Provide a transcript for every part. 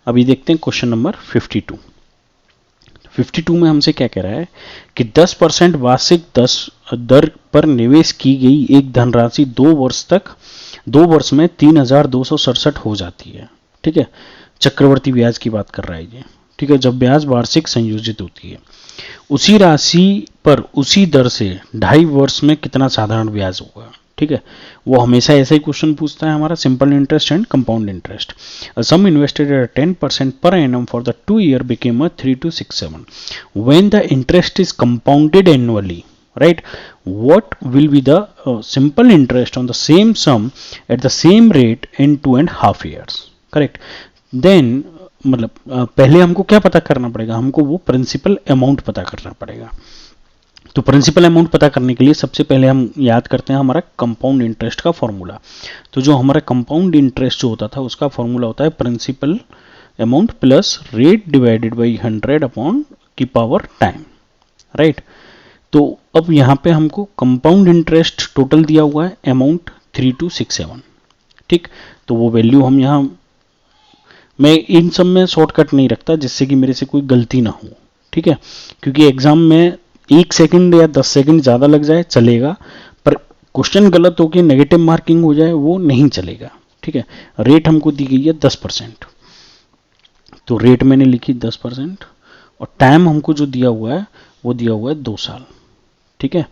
अभी देखते हैं क्वेश्चन नंबर 52। 52 में हमसे क्या कह रहा है कि 10% वार्षिक दर पर निवेश की गई एक धनराशि 2 वर्ष में 3,267 हो जाती है। ठीक है, चक्रवर्ती ब्याज की बात कर रहा है ये। ठीक है, जब ब्याज वार्षिक संयोजित होती है उसी राशि पर उसी दर से 2.5 वर्ष में कितना साधारण ब्याज होगा। ठीक है, वो हमेशा ऐसा ही क्वेश्चन पूछता है हमारा, simple interest and compound interest. Sum invested at 10% per annum for the 2 year became a 3267 when the interest is compounded annually, right? What will be the simple interest on the same sum at the same rate in 2.5 years? Correct. Then मतलब पहले हमको क्या पता करना पड़ेगा, हमको वो principal amount पता करना पड़ेगा। तो प्रिंसिपल अमाउंट पता करने के लिए सबसे पहले हम याद करते हैं हमारा कंपाउंड इंटरेस्ट का फॉर्मूला। तो जो हमारा कंपाउंड इंटरेस्ट जो होता था उसका फॉर्मूला होता है principal amount plus rate divided by 100 upon की पावर टाइम, राइट। तो अब यहाँ पे हमको कंपाउंड इंटरेस्ट टोटल दिया हुआ है अमाउंट 3267। ठीक, तो वो वैल्यू हम यहाँ, मैं इन सब में शॉर्टकट नहीं रखता जिससे कि मेरे से कोई गलती ना हो। ठीक है, क्योंकि एग्जाम में 1 सेकंड या 10 सेकंड ज़्यादा लग जाए चलेगा, पर क्वेश्चन गलत हो के नेगेटिव मार्किंग हो जाए वो नहीं चलेगा। ठीक है, रेट हमको दी गई है 10%, तो रेट मैंने लिखी 10% और टाइम हमको जो दिया हुआ है वो दिया हुआ है 2 साल। ठीक है,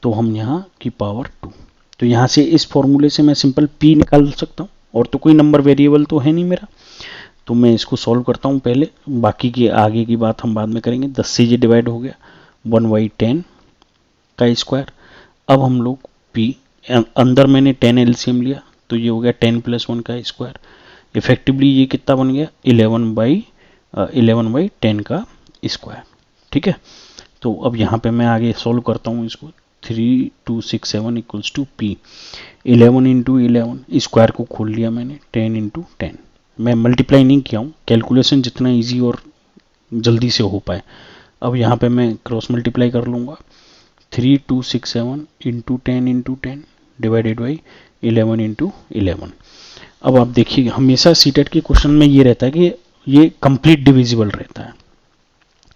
तो हम यहाँ की पावर 2, तो यहाँ से इस फॉर्मूले से मैं सिंपल P निकाल सकता हूँ और तो कोई नंबर वेरिएबल तो है नहीं मेरा। तो मैं इसको सॉल्व करता हूँ पहले, बाकी की आगे की बात हम बाद में करेंगे। 10 से ये डिवाइड हो गया 1/10 का स्क्वायर। अब हम लोग P अंदर मैंने 10 एलसीएम लिया तो ये हो गया 10 + 1 का स्क्वायर। इफेक्टिवली ये कितना बन गया 11/10 का स्क्वायर। ठीक है, तो अब यहाँ पे मैं आगे सॉल्व करता हूँ इसको। 3267 इक्वल्स टू P 11 × 11 स्क्वायर को खोल लिया मैंने, 10 × 10। मैं मल्टीप्लाई नहीं किया हूँ, कैलकुलेशन जितना इजी और जल्दी से हो पाए। अब यहाँ पे मैं क्रॉस मल्टीप्लाई कर लूँगा, 3267 × 10 × 10 डिवाइडेड बाई 11 × 11। अब आप देखिए हमेशा सीटेट के क्वेश्चन में ये रहता है कि ये कंप्लीट डिविजिबल रहता है,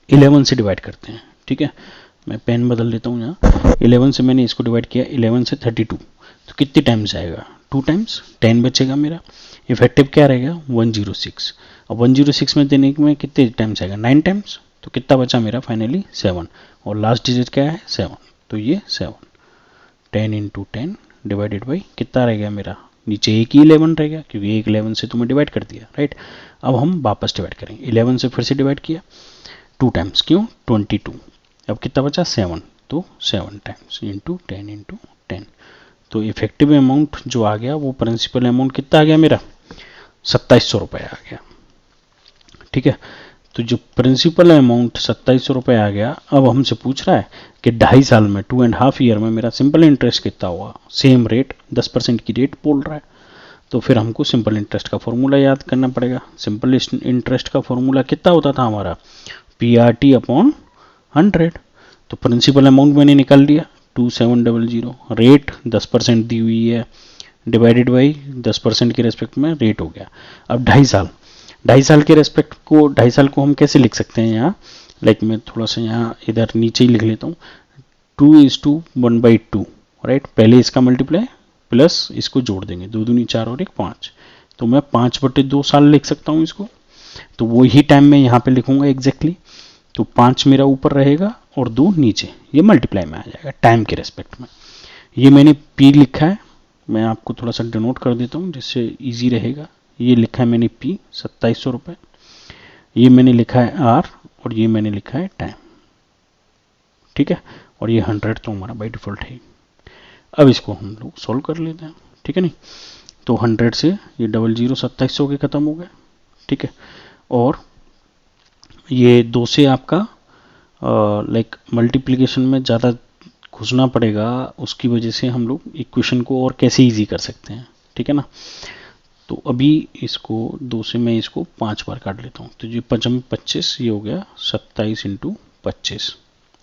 11 से डिवाइड करते हैं। ठीक है, मैं पेन बदल देता हूँ यहाँ, 11 से मैंने इसको डिवाइड किया, 11 से 32, तो कितने टाइम्स आएगा 2 टाइम्स, 10 बचेगा मेरा। इफेक्टिव क्या रहेगा 106। अब 106 में देने में कितने टाइम्स आएगा 9 टाइम्स, तो कितना बचा मेरा फाइनली 7, और लास्ट डिजिट क्या है 7, तो ये 7 10 × 10 डिवाइडेड बाई कितना रह गया मेरा, नीचे एक ही 11 रह गया क्योंकि एक 11 से तो मैं डिवाइड कर दिया, राइट। अब हम वापस डिवाइड करेंगे, 11 से फिर से डिवाइड किया 2 टाइम्स, क्यों 22। अब कितना बचा 7, तो 7 टाइम्स इंटू 10 × 10। तो इफेक्टिव अमाउंट जो आ गया वो प्रिंसिपल अमाउंट कितना आ गया मेरा 2700 रुपये आ गया। ठीक है, तो जो प्रिंसिपल अमाउंट 2700 रुपये आ गया, अब हमसे पूछ रहा है कि 2.5 साल में 2.5 ईयर में मेरा सिंपल इंटरेस्ट कितना हुआ, सेम रेट 10% की रेट बोल रहा है। तो फिर हमको सिंपल इंटरेस्ट का फॉर्मूला याद करना पड़ेगा। सिंपल इंटरेस्ट का फॉर्मूला कितना होता था हमारा PRT अपॉन 100। तो प्रिंसिपल अमाउंट मैंने निकाल लिया 2700, रेट 10% दी हुई है डिवाइडेड बाई 10% के रेस्पेक्ट में रेट हो गया। अब 2.5 साल के रेस्पेक्ट को 2.5 साल को हम कैसे लिख सकते हैं यहाँ, लाइक मैं थोड़ा सा यहाँ इधर नीचे ही लिख लेता हूँ, 2:1/2, राइट। पहले इसका मल्टीप्लाई प्लस इसको जोड़ देंगे, 2 दूनी 4 और 1 5, तो मैं 5/2 साल लिख सकता हूँ इसको। तो वही टाइम मैं यहाँ पे लिखूंगा एग्जैक्टली, तो 5 मेरा ऊपर रहेगा और 2 नीचे, ये मल्टीप्लाई में आ जाएगा टाइम के रेस्पेक्ट में। ये मैंने P लिखा है, मैं आपको थोड़ा सा डिनोट कर देता हूँ जिससे इजी रहेगा। ये लिखा है मैंने P 2700 रुपये, ये मैंने लिखा है R और ये मैंने लिखा है टाइम। ठीक है, और ये 100 तो हमारा बाई डिफॉल्ट है। अब इसको हम लोग सॉल्व कर लेते हैं, ठीक है नहीं। तो 100 से ये 00 2700 के ख़त्म हो गए, ठीक है। और ये 2 से आपका लाइक मल्टीप्लिकेशन में ज़्यादा घुसना पड़ेगा, उसकी वजह से हम लोग इक्वेशन को और कैसे इजी कर सकते हैं, ठीक है ना। तो अभी इसको 2 से मैं इसको 5 बार काट लेता हूँ, तो ये 5 25, ये हो गया 27 × 25,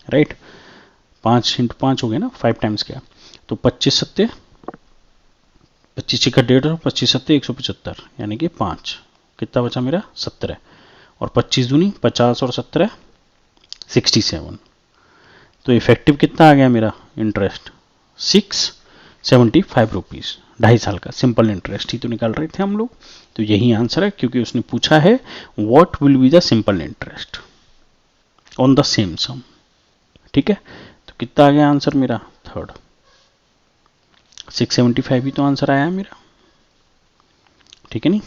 राइट। 5 × 5 हो गया ना, 5 टाइम्स क्या, तो 25 सत्ते 25 का 1.5 और 25 सत्ते 175, यानी कि 5 कितना बचा मेरा 17, और 25 दूनी 50 और 17 67। तो इफेक्टिव कितना आ गया मेरा इंटरेस्ट 675 रुपीज़, 2.5 साल का सिंपल इंटरेस्ट ही तो निकाल रहे थे हम लोग। तो यही आंसर है, क्योंकि उसने पूछा है what will be the simple interest on the same sum. ठीक है, तो कितना आ गया आंसर मेरा थर्ड, 675 ही तो आंसर आया है मेरा। ठीक है नहीं,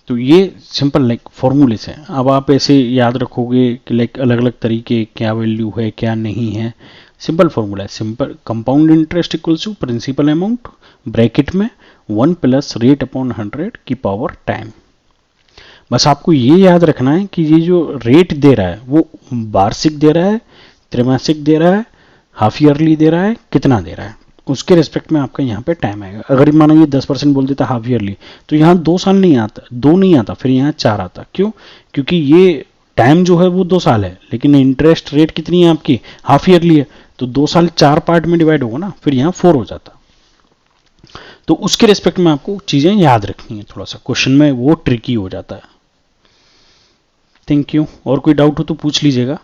तो ये सिंपल लाइक फॉर्मूले से अब आप ऐसे याद रखोगे कि लाइक अलग अलग तरीके क्या वैल्यू है क्या नहीं है। सिंपल फॉर्मूला है, simple compound interest equals to principal amount bracket में 1 प्लस रेट अपॉन 100 की पावर टाइम। बस आपको ये याद रखना है कि ये जो रेट दे रहा है वो वार्षिक दे रहा है, त्रैमासिक दे रहा है, हाफ ईयरली दे रहा है, कितना दे रहा है, उसके रिस्पेक्ट में आपका यहाँ पे टाइम आएगा। अगर माना ये 10% बोल देता हाफ ईयरली, तो यहाँ 2 साल नहीं आता, 2 नहीं आता, फिर यहाँ 4 आता। क्यों? क्योंकि ये टाइम जो है वो 2 साल है, लेकिन इंटरेस्ट रेट कितनी है आपकी हाफ ईयरली है, तो 2 साल 4 पार्ट में डिवाइड होगा ना, फिर यहाँ 4 हो जाता। तो उसके रिस्पेक्ट में आपको चीजें याद रखनी है, थोड़ा सा क्वेश्चन में वो ट्रिकी हो जाता है। Thank you. और कोई डाउट हो तो पूछ लीजिएगा।